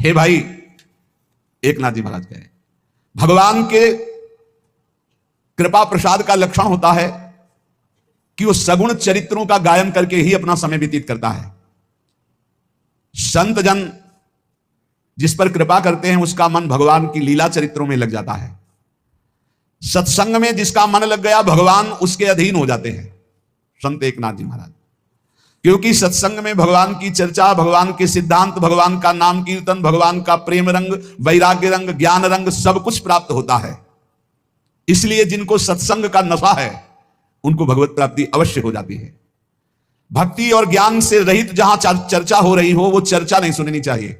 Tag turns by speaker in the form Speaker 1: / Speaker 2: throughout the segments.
Speaker 1: हे भाई, एकनाथ जी महाराज कहे, भगवान के कृपा प्रसाद का लक्षण होता है कि वो सगुण चरित्रों का गायन करके ही अपना समय व्यतीत करता है। संत जन जिस पर कृपा करते हैं उसका मन भगवान की लीला चरित्रों में लग जाता है। सत्संग में जिसका मन लग गया भगवान उसके अधीन हो जाते हैं, संत एकनाथ जी महाराज। क्योंकि सत्संग में भगवान की चर्चा, भगवान के सिद्धांत, भगवान का नाम कीर्तन, भगवान का प्रेम रंग, वैराग्य रंग, ज्ञान रंग सब कुछ प्राप्त होता है। इसलिए जिनको सत्संग का नशा है उनको भगवत प्राप्ति अवश्य हो जाती है। भक्ति और ज्ञान से रहित जहां चर्चा हो रही हो वो चर्चा नहीं सुननी चाहिए।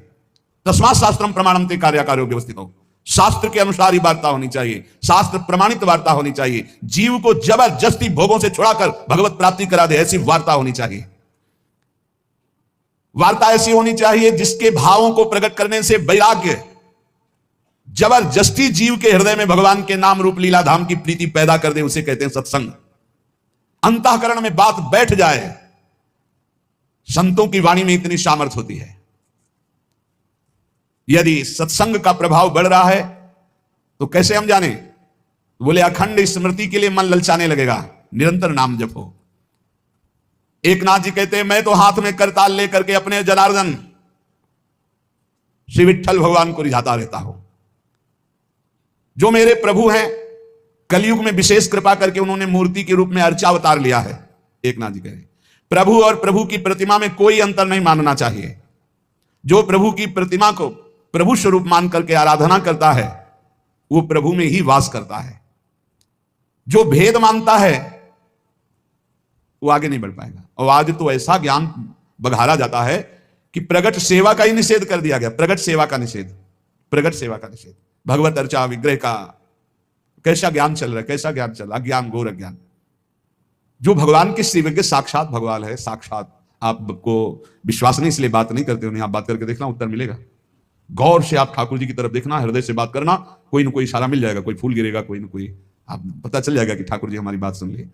Speaker 1: तस्मात् शास्त्रम प्रमाणन्ते कार्याकार्यो व्यवस्थितो, शास्त्र के अनुसार ही वार्ता होनी चाहिए, शास्त्र प्रमाणित वार्ता होनी चाहिए। जीव को जबरदस्ती भोगों से छुड़ाकर भगवत प्राप्ति करा दे, ऐसी वार्ता होनी चाहिए। वार्ता ऐसी होनी चाहिए जिसके भावों को प्रकट करने से वैराग्य, जबरदस्ती जीव के हृदय में भगवान के नाम रूप लीला धाम की प्रीति पैदा कर दे, उसे कहते हैं सत्संग। अंतःकरण में बात बैठ जाए, संतों की वाणी में इतनी सामर्थ्य होती है। यदि सत्संग का प्रभाव बढ़ रहा है तो कैसे हम जाने? बोले अखंड स्मृति के लिए मन ललचाने लगेगा, निरंतर नाम जपो। एकनाथ जी कहते हैं मैं तो हाथ में करताल लेकर के अपने जनार्दन श्री विट्ठल भगवान को रिझाता रहता हूं। जो मेरे प्रभु हैं, कलयुग में विशेष कृपा करके उन्होंने मूर्ति के रूप में अर्चावतार लिया है। एकनाथ जी कह रहे प्रभु और प्रभु की प्रतिमा में कोई अंतर नहीं मानना चाहिए। जो प्रभु की प्रतिमा को प्रभु स्वरूप मान करके आराधना करता है वो प्रभु में ही वास करता है। जो भेद मानता है वो आगे नहीं बढ़ पाएगा। और आज तो ऐसा ज्ञान बघारा जाता है कि प्रगट सेवा का ही निषेध कर दिया गया। प्रगट सेवा का निषेध, प्रगट सेवा का निषेध, भगवत अर्चा विग्रह का कैसा ज्ञान चल रहा है, कैसा ज्ञान चल रहा है, अज्ञान, घोर अज्ञान। जो भगवान के श्रीविज्ञ साक्षात भगवान है, साक्षात। आपको विश्वास नहीं इसलिए बात नहीं करते उन्हें, आप बात करके देखना उत्तर मिलेगा। गौर से आप ठाकुर जी की तरफ देखना, हृदय से बात करना, कोई ना कोई इशारा मिल जाएगा, कोई फूल गिरेगा, कोई ना कोई आप पता चल जाएगा कि ठाकुर जी हमारी बात सुन लिए।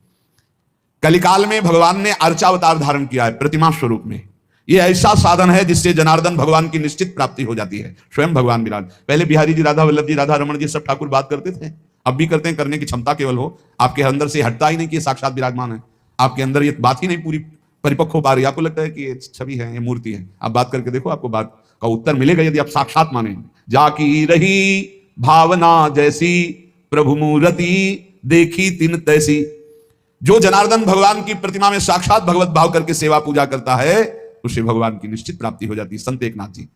Speaker 1: कलिकाल में भगवान ने अर्चावतार धारण किया है प्रतिमा स्वरूप में। यह ऐसा साधन है जिससे जनार्दन भगवान की निश्चित प्राप्ति हो जाती है। स्वयं भगवान विराज। पहले बिहारी जी, राधा वल्लभ जी, राधा रमण जी सब ठाकुर बात करते थे, अब भी करते हैं। करने की क्षमता केवल हो, आपके अंदर से हटता ही नहीं कि साक्षात विराजमान है। आपके अंदर ये बात ही नहीं पूरी परिपक्व हो पा रही, आपको लगता है कि ये छवि है, ये मूर्ति है। आप बात करके देखो, आपको बात का उत्तर मिलेगा यदि आप साक्षात माने। जाकी रही भावना जैसी प्रभु मूर्ति देखी तिन तैसी। जो जनार्दन भगवान की प्रतिमा में साक्षात भगवत भाव करके सेवा पूजा करता है उसे भगवान की निश्चित प्राप्ति हो जाती है। संत एकनाथ जी।